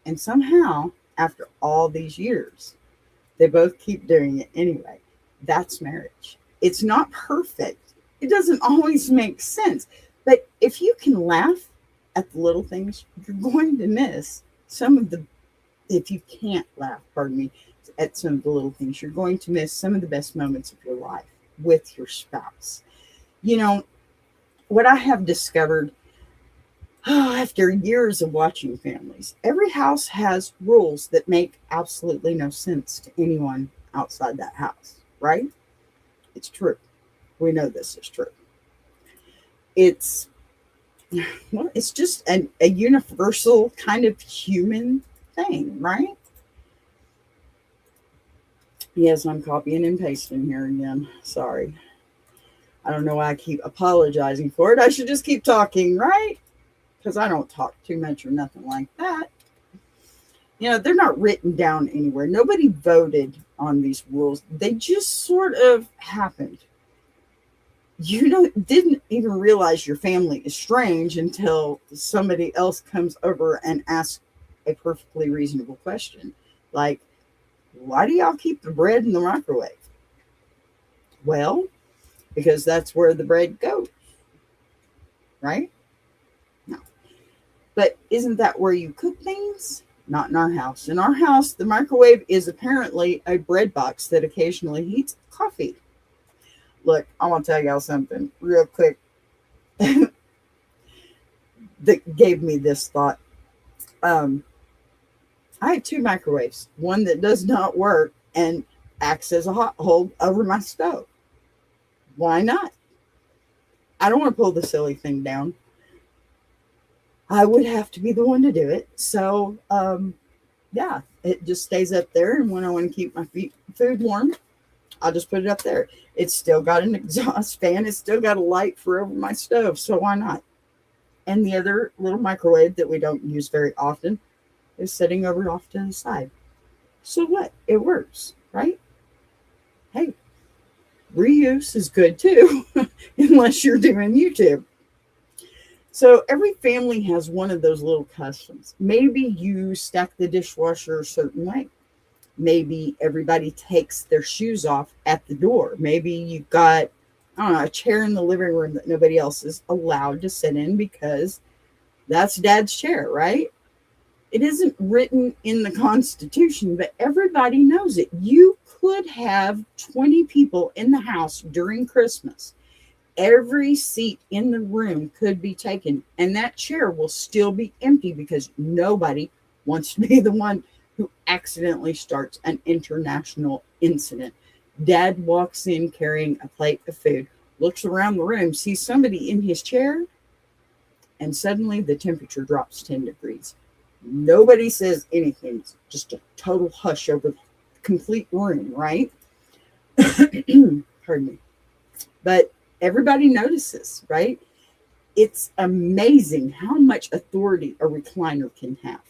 And somehow, after all these years, they both keep doing it anyway. That's marriage. It's not perfect. It doesn't always make sense. But if you can laugh at the little things, you're going to miss some of the, if you can't laugh, at some of the little things, you're going to miss some of the best moments of your life with your spouse. What I have discovered after years of watching families, every house has rules that make absolutely no sense to anyone outside that house. right? It's true. We know this is true. It's well, it's just a universal kind of human thing, right? Yes, I'm copying and pasting here again. Sorry. I don't know why I keep apologizing for it. I should just keep talking, right? Because I don't talk too much or nothing like that. They're not written down anywhere. Nobody voted on these rules. They just sort of happened. Didn't even realize your family is strange until somebody else comes over and asks a perfectly reasonable question. Like, why do y'all keep the bread in the microwave? Well, because that's where the bread goes, right? No. But isn't that where you cook things? Not in our house. In our house, the microwave is apparently a bread box that occasionally heats coffee. Look, I want to tell y'all something real quick that gave me this thought. I have two microwaves, one that does not work and acts as a hot hold over my stove. Why not? I don't want to pull the silly thing down. I would have to be the one to do it. So, yeah, it just stays up there. And when I want to keep my food warm, I'll just put it up there. It's still got an exhaust fan. It's still got a light for over my stove. So why not? And the other little microwave that we don't use very often is sitting over off to the side. So what? It works, right? Hey, reuse is good too, unless you're doing YouTube. So every family has one of those little customs. Maybe you stack the dishwasher a certain way. Maybe everybody takes their shoes off at the door. Maybe you've got, I don't know, a chair in the living room that nobody else is allowed to sit in because that's Dad's chair, right? It isn't written in the Constitution, but everybody knows it. You could have 20 people in the house during Christmas. Every seat in the room could be taken, and that chair will still be empty because nobody wants to be the one who accidentally starts an international incident. Dad walks in carrying a plate of food, looks around the room, sees somebody in his chair, and suddenly the temperature drops 10 degrees. Nobody says anything. It's just a total hush over the complete room, right? Pardon me. But everybody notices, right? It's amazing how much authority a recliner can have.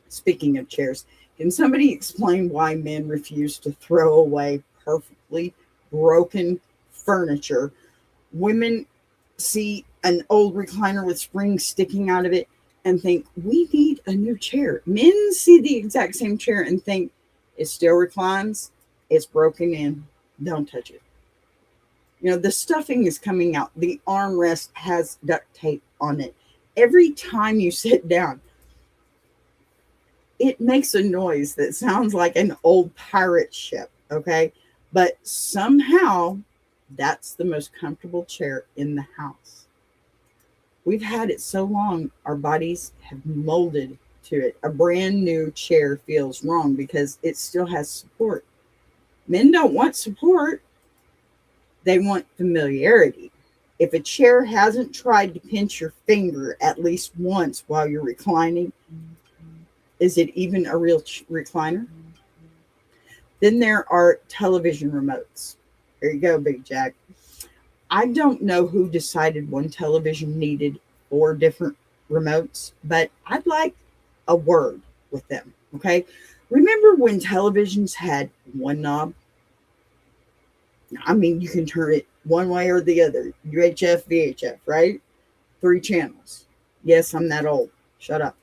Speaking of chairs, can somebody explain why men refuse to throw away perfectly broken furniture? Women see an old recliner with springs sticking out of it and think, we need a new chair. Men see the exact same chair and think, it still reclines, it's broken in, don't touch it. The stuffing is coming out. The armrest has duct tape on it. Every time you sit down, it makes a noise that sounds like an old pirate ship, okay? But somehow, that's the most comfortable chair in the house. We've had it so long, our bodies have molded to it. A brand new chair feels wrong because it still has support. Men don't want support. They want familiarity. If a chair hasn't tried to pinch your finger at least once while you're reclining, is it even a real recliner? Then there are television remotes. There you go, Big Jack. I don't know who decided one television needed 4 different remotes, but I'd like a word with them, okay? Remember when televisions had one knob? I mean, you can turn it one way or the other. UHF, VHF, right? 3 channels. Yes, I'm that old. Shut up.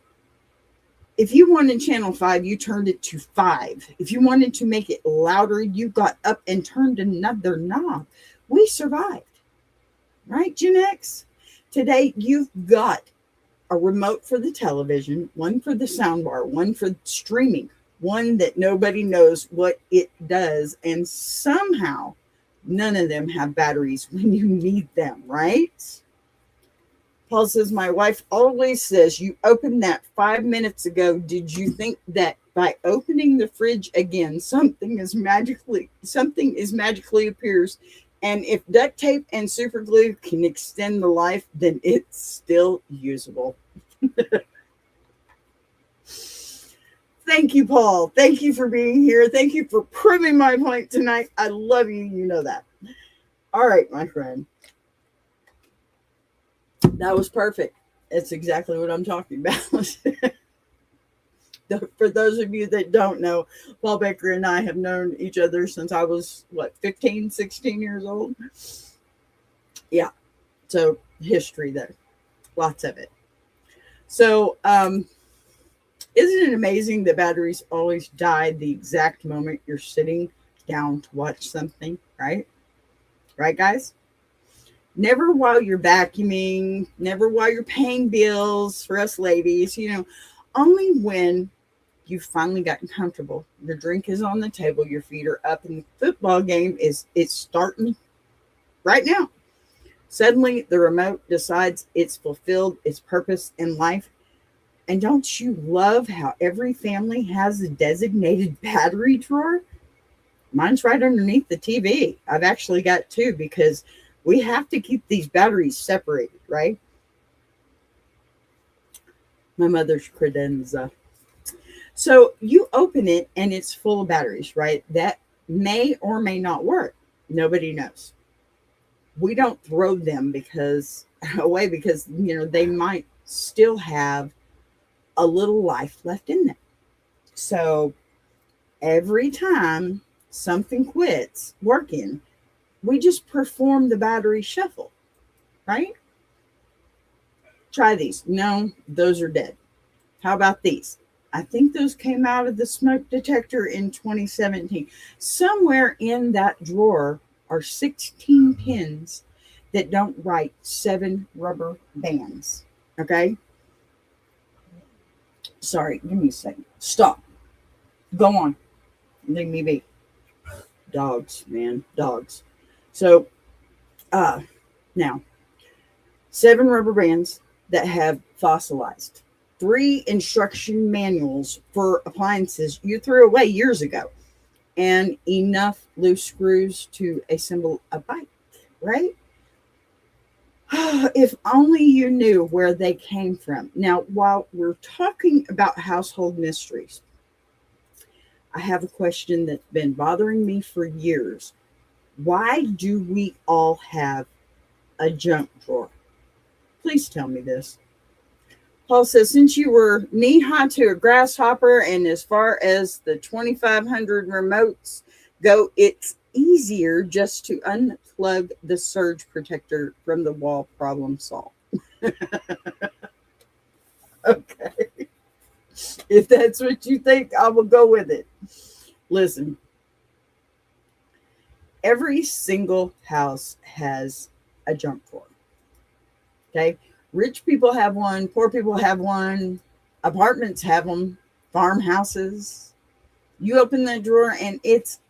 If you wanted channel 5, you turned it to 5. If you wanted to make it louder, you got up and turned another knob. We survived. Right, Gen X? Today, you've got a remote for the television, one for the soundbar, one for streaming, one that nobody knows what it does, and somehow none of them have batteries when you need them, right? Paul says, my wife always says, you opened that 5 minutes ago. Did you think that by opening the fridge again, something is magically appears? And if duct tape and super glue can extend the life, then it's still usable. Thank you, Paul. Thank you for being here. Thank you for proving my point tonight. I love you. You know that. All right, my friend. That was perfect. It's exactly what I'm talking about. For those of you that don't know, Paul Baker and I have known each other since I was, 15, 16 years old? Yeah. So history there. Lots of it. So, isn't it amazing that batteries always die the exact moment you're sitting down to watch something, right? Right, guys? Never while you're vacuuming, never while you're paying bills for us ladies, only when you've finally gotten comfortable. Your drink is on the table, your feet are up, and the football game it's starting right now. Suddenly, the remote decides it's fulfilled its purpose in life. And don't you love how every family has a designated battery drawer? Mine's right underneath the TV. I've actually got two because we have to keep these batteries separated, right? My mother's credenza. So you open it and it's full of batteries, right? That may or may not work. Nobody knows. We don't throw them away because they might still have a little life left in them. So every time something quits working, we just perform the battery shuffle, right? Try these. No, those are dead. How about these? I think those came out of the smoke detector in 2017. Somewhere in that drawer are 16 pins that don't write 7 rubber bands. Okay? Sorry, give me a second. Stop. Go on. Leave me be. Dogs, man. Dogs. So, now, 7 rubber bands that have fossilized. 3 instruction manuals for appliances you threw away years ago. And enough loose screws to assemble a bike, right? If only you knew where they came from. Now, while we're talking about household mysteries, I have a question that's been bothering me for years. Why do we all have a junk drawer? Please tell me this. Paul says, since you were knee-high to a grasshopper and as far as the 2500 remotes go, it's easier just to unplug the surge protector from the wall. Problem solved. Okay. If that's what you think, I will go with it. Listen, every single house has a junk drawer. Okay? Rich people have one, poor people have one, apartments have them, farmhouses. You open that drawer and it's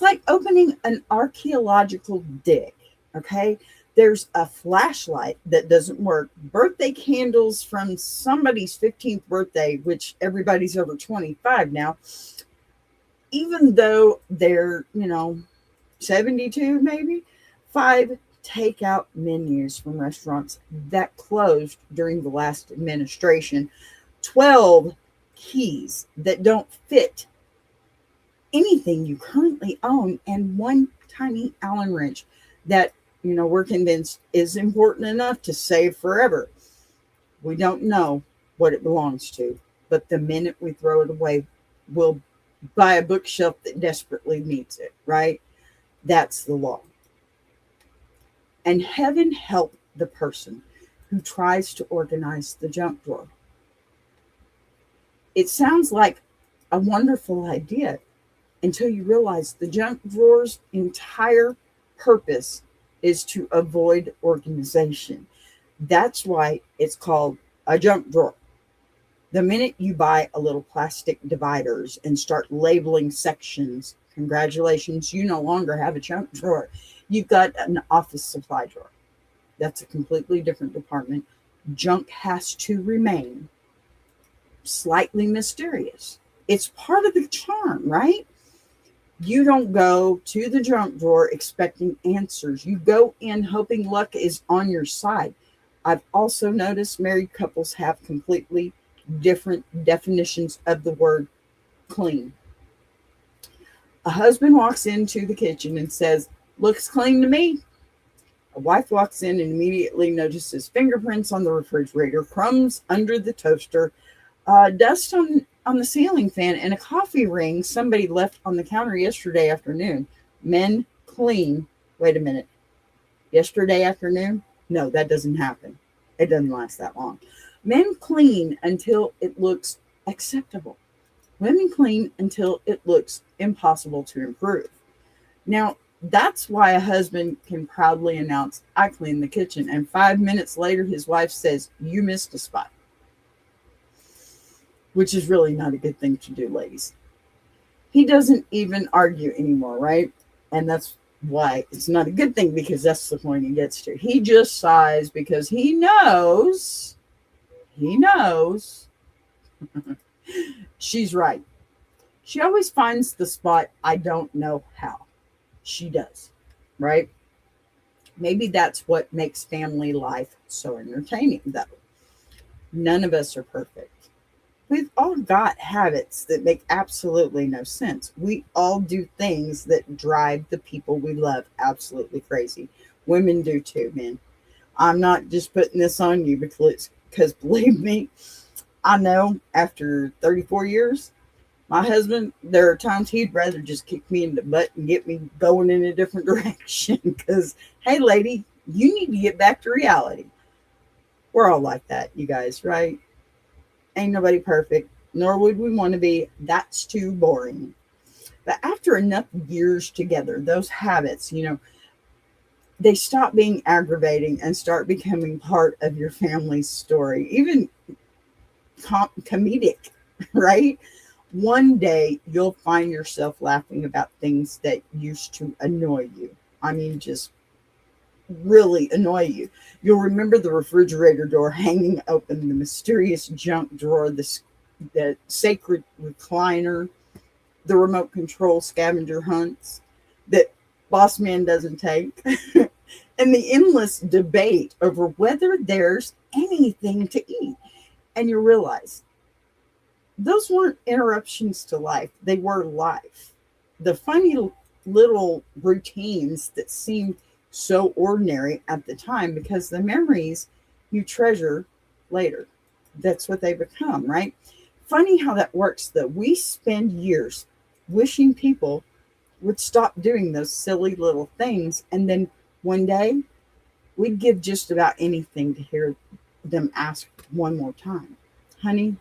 like opening an archaeological dig, okay? There's a flashlight that doesn't work, birthday candles from somebody's 15th birthday, which everybody's over 25 now, even though they're, 72 maybe, 5 takeout menus from restaurants that closed during the last administration, 12 keys that don't fit anything you currently own, and 1 tiny Allen wrench that, we're convinced is important enough to save forever. We don't know what it belongs to, but the minute we throw it away, we'll buy a bookshelf that desperately needs it, right? That's the law. And heaven help the person who tries to organize the junk drawer. It sounds like a wonderful idea until you realize the junk drawer's entire purpose is to avoid organization. That's why it's called a junk drawer. The minute you buy a little plastic dividers and start labeling sections, congratulations, you no longer have a junk drawer. You've got an office supply drawer. That's a completely different department. Junk has to remain slightly mysterious. It's part of the charm, right? You don't go to the junk drawer expecting answers. You go in hoping luck is on your side. I've also noticed married couples have completely different definitions of the word clean. A husband walks into the kitchen and says, "Looks clean to me." A wife walks in and immediately notices fingerprints on the refrigerator, crumbs under the toaster, dust on the ceiling fan, and a coffee ring somebody left on the counter yesterday afternoon. Men clean. Wait a minute. Yesterday afternoon? No, that doesn't happen. It doesn't last that long. Men clean until it looks acceptable. Women clean until it looks impossible to improve. Now, that's why a husband can proudly announce, "I cleaned the kitchen," and 5 minutes later, his wife says, "You missed a spot," which is really not a good thing to do, ladies. He doesn't even argue anymore, right? And that's why it's not a good thing, because that's the point he gets to. He just sighs because he knows she's right. She always finds the spot. I don't know how. She does, right? Maybe that's what makes family life so entertaining, though. None of us are perfect. We've all got habits that make absolutely no sense. We all do things that drive the people we love absolutely crazy. Women do too, men. I'm not just putting this on you because believe me, I know after 34 years, my husband, there are times he'd rather just kick me in the butt and get me going in a different direction because, hey, lady, you need to get back to reality. We're all like that, you guys, right? Ain't nobody perfect, nor would we want to be. That's too boring. But after enough years together, those habits, they stop being aggravating and start becoming part of your family's story, even comedic, right? One day you'll find yourself laughing about things that used to annoy you. I mean, just really annoy you. You'll remember the refrigerator door hanging open, the mysterious junk drawer, the sacred recliner, the remote control scavenger hunts that boss man doesn't take, and the endless debate over whether there's anything to eat. And you realize those weren't interruptions to life. They were life. The funny little routines that seemed so ordinary at the time because the memories you treasure later. That's what they become, right? Funny how that works, though. We spend years wishing people would stop doing those silly little things. And then one day we'd give just about anything to hear them ask one more time, "Honey,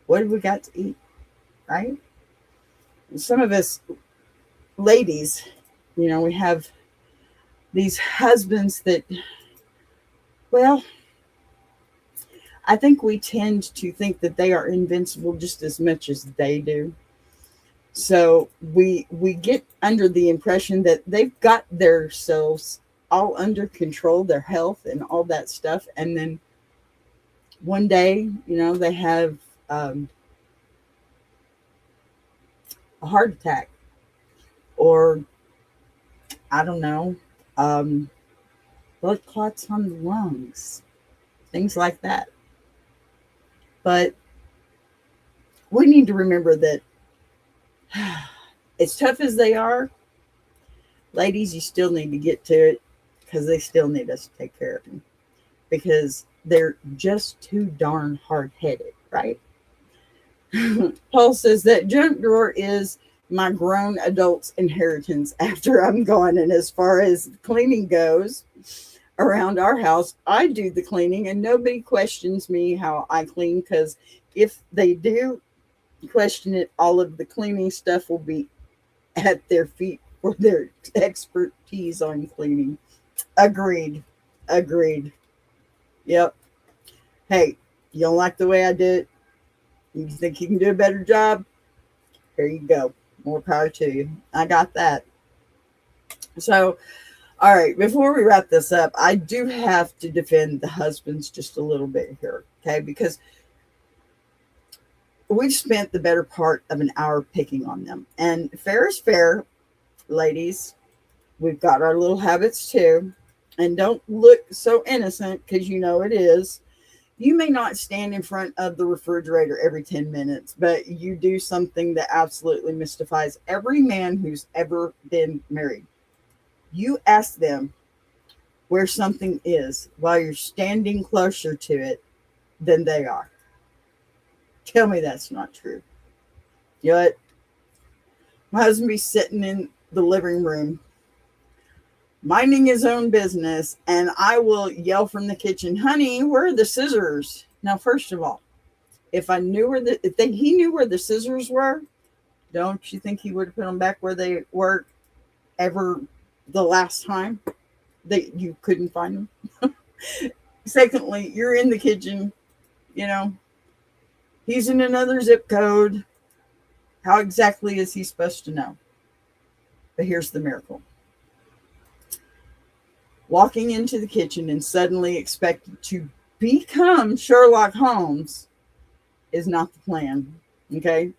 what have we got to eat?" Right? Some of us ladies, we have these husbands that, well, I think we tend to think that they are invincible just as much as they do. So we get under the impression that they've got themselves all under control, their health and all that stuff. And then one day, they have a heart attack, or I don't know, blood clots on the lungs, things like that. But we need to remember that as tough as they are, ladies, you still need to get to it because they still need us to take care of them because they're just too darn hard-headed, right? Paul says that junk drawer is my grown adult's inheritance after I'm gone. And as far as cleaning goes around our house, I do the cleaning and nobody questions me how I clean, because if they do question it, all of the cleaning stuff will be at their feet for their expertise on cleaning. Agreed. Yep. Hey, you don't like the way I do it? You think you can do a better job? Here you go. More power to you. I got that. So, All right, before we wrap this up, I do have to defend the husbands just a little bit here, okay? Because we've spent the better part of an hour picking on them. And fair is fair, ladies. We've got our little habits too. And don't look so innocent because you know it is. You may not stand in front of the refrigerator every 10 minutes, but you do something that absolutely mystifies every man who's ever been married. You ask them where something is while you're standing closer to it than they are. Tell me that's not true. You know what? My husband be sitting in the living room minding his own business, and I will yell from the kitchen, "Honey, where are the scissors?" Now, first of all, if I knew he knew where the scissors were, don't you think he would have put them back where they were ever the last time that you couldn't find them? Secondly, you're in the kitchen, you know, he's in another zip code. How exactly is he supposed to know? But here's the miracle. Walking into the kitchen and suddenly expected to become Sherlock Holmes is not the plan, okay?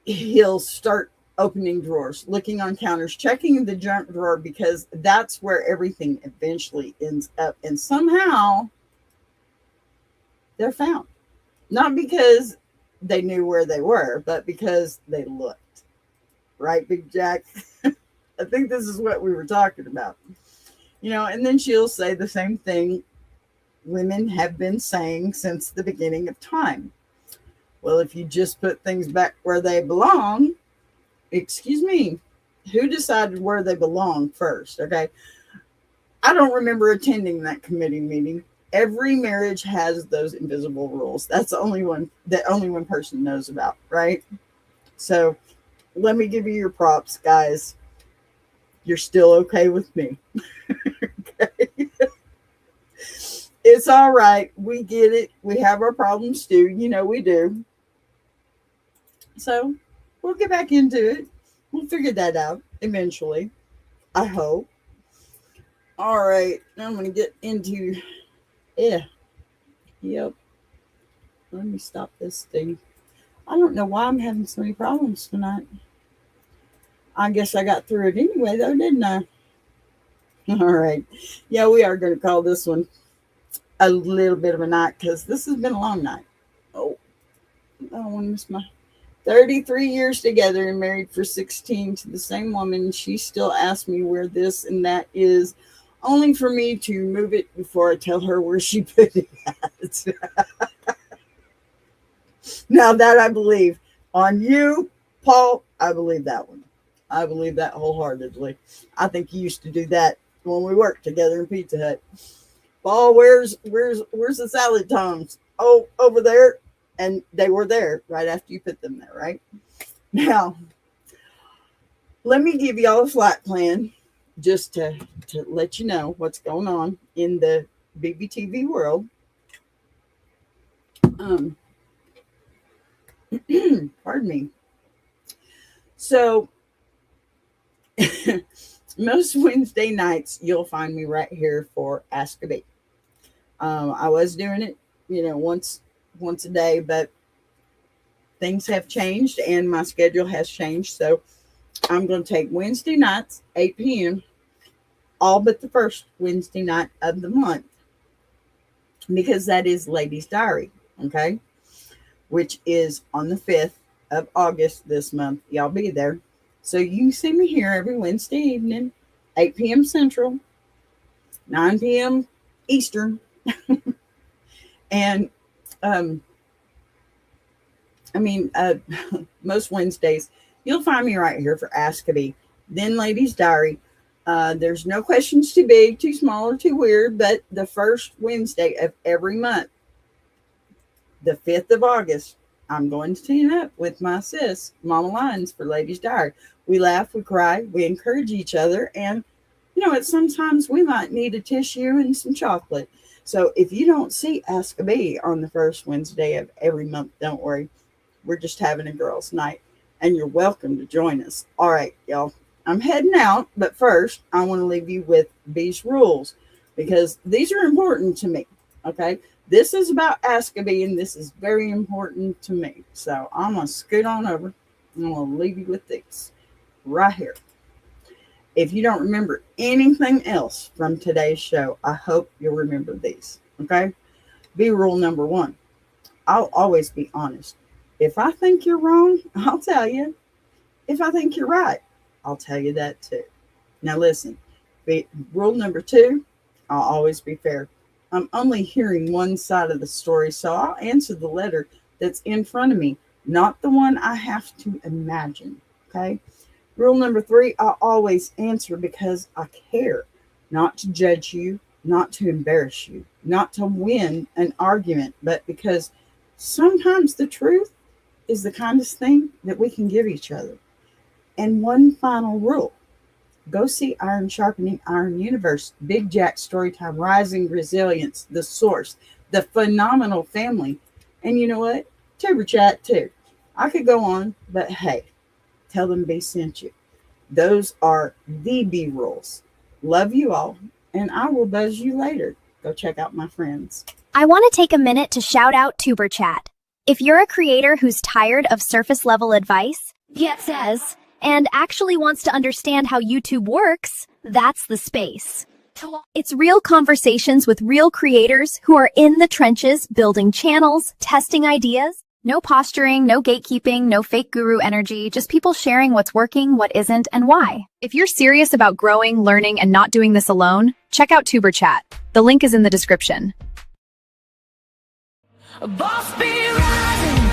He'll start opening drawers, looking on counters, checking the junk drawer, because that's where everything eventually ends up. And somehow they're found. Not because they knew where they were, but because they looked. Right, Big Jack? I think this is what we were talking about. You know, and then she'll say the same thing women have been saying since the beginning of time. Well, if you just put things back where they belong, excuse me, who decided where they belong first? Okay. I don't remember attending that committee meeting. Every marriage has those invisible rules. That's the only one that only one person knows about, right? So let me give you your props, guys. You're still okay with me. Okay. It's all right. We get it. We have our problems too. You know we do. So we'll get back into it. We'll figure that out eventually. I hope. All right. Now I'm going to get into... Yeah. Yep. Let me stop this thing. I don't know why I'm having so many problems tonight. I guess I got through it anyway, though, didn't I? All right. Yeah, we are going to call this one a little bit of a night because this has been a long night. Oh, I don't want to miss my 33 years together and married for 16 to the same woman. She still asks me where this and that is, only for me to move it before I tell her where she put it at. Now that I believe. On you, Paul, I believe that one. I believe that wholeheartedly. I think you used to do that when we worked together in Pizza Hut. Paul, where's the salad tongs? Oh, over there. And they were there right after you put them there, right? Now, let me give y'all a flight plan just to let you know what's going on in the BBTV world. Pardon me. So, most Wednesday nights, you'll find me right here for Ask a Bee. I was doing it, once a day, but things have changed and my schedule has changed. So I'm going to take Wednesday nights, 8 p.m., all but the first Wednesday night of the month, because that is Ladies' Diary, okay? Which is on the 5th of August this month. Y'all be there. So you can see me here every Wednesday evening, 8 p.m. Central, 9 p.m. Eastern. And, most Wednesdays, you'll find me right here for Ask a Bee. Then Ladies' Diary. There's no questions too big, too small, or too weird, but the first Wednesday of every month, the 5th of August, I'm going to team up with my sis, Mama Lines, for Ladies' Diary. We laugh, we cry, we encourage each other, and, sometimes we might need a tissue and some chocolate. So if you don't see Ask a Bee on the first Wednesday of every month, don't worry. We're just having a girls' night, and you're welcome to join us. All right, y'all. I'm heading out, but first I want to leave you with these rules because these are important to me. Okay. This is about Ask-A-Bee, and this is very important to me. So I'm going to scoot on over and I'm going to leave you with these right here. If you don't remember anything else from today's show, I hope you'll remember these. Okay. Bee rule number 1. I'll always be honest. If I think you're wrong, I'll tell you. If I think you're right, I'll tell you that too. Now listen, rule number 2, I'll always be fair. I'm only hearing one side of the story, so I'll answer the letter that's in front of me, not the one I have to imagine. Okay. Rule number 3, I'll always answer because I care, not to judge you, not to embarrass you, not to win an argument, but because sometimes the truth is the kindest thing that we can give each other. And one final rule. Go see Iron Sharpening Iron Universe, Big Jack Storytime, Rising Resilience, The Source, The Phenomenal Family. And you know what? Tuber Chat too. I could go on, but hey, tell them Bee sent you. Those are the Bee rules. Love you all, and I will buzz you later. Go check out my friends. I want to take a minute to shout out Tuber Chat. If you're a creator who's tired of surface level advice, yet says, and actually wants to understand how YouTube works, that's the space. It's real conversations with real creators who are in the trenches, building channels, testing ideas. No posturing, no gatekeeping, no fake guru energy, just people sharing what's working, what isn't, and why. If you're serious about growing, learning, and not doing this alone, check out Tuber Chat. The link is in the description. Boss be rising.